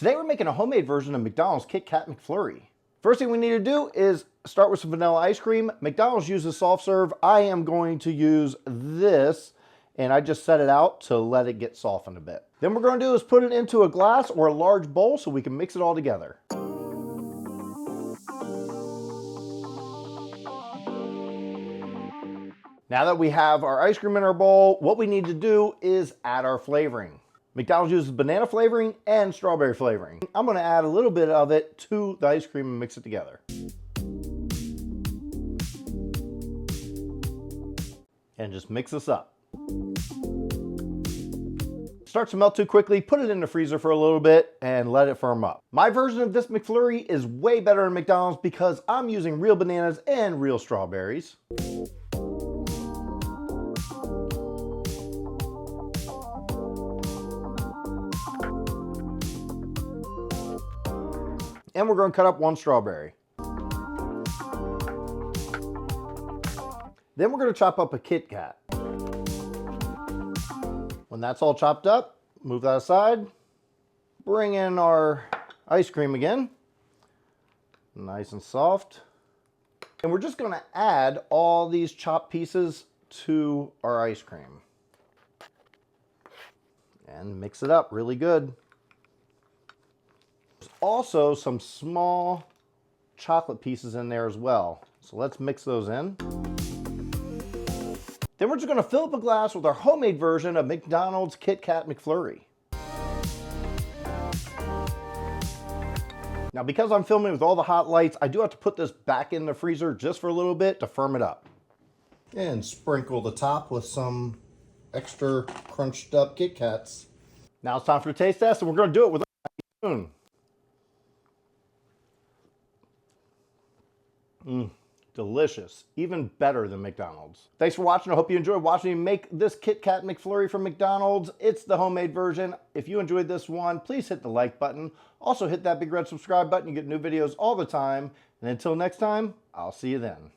Today we're making a homemade version of McDonald's Kit Kat McFlurry. First thing we need to do is start with some vanilla ice cream. McDonald's uses soft serve. I am going to use this, and I just set it out to let it get softened a bit. Then what we're going to do is put it into a glass or a large bowl so we can mix it all together. Now that we have our ice cream in our bowl, what we need to do is add our flavoring. McDonald's uses banana flavoring and strawberry flavoring. I'm going to add a little bit of it to the ice cream and mix it together. And just mix this up. Starts to melt too quickly, put it in the freezer for a little bit and let it firm up. My version of this McFlurry is way better than McDonald's because I'm using real bananas and real strawberries. And we're going to cut up one strawberry. Then we're going to chop up a Kit Kat. When that's all chopped up, move that aside. Bring in our ice cream again. Nice and soft. And we're just going to add all these chopped pieces to our ice cream. And mix it up really good. There's also some small chocolate pieces in there as well. So let's mix those in. Then we're just going to fill up a glass with our homemade version of McDonald's Kit Kat McFlurry. Now because I'm filming with all the hot lights, I do have to put this back in the freezer just for a little bit to firm it up. And sprinkle the top with some extra crunched up Kit Kats. Now it's time for the taste test, and we're going to do it with a spoon. Delicious. Even better than McDonald's. Thanks for watching. I hope you enjoyed watching me make this Kit Kat McFlurry from McDonald's. It's the homemade version. If you enjoyed this one, please hit the like button. Also hit that big red subscribe button. You get new videos all the time. And until next time, I'll see you then.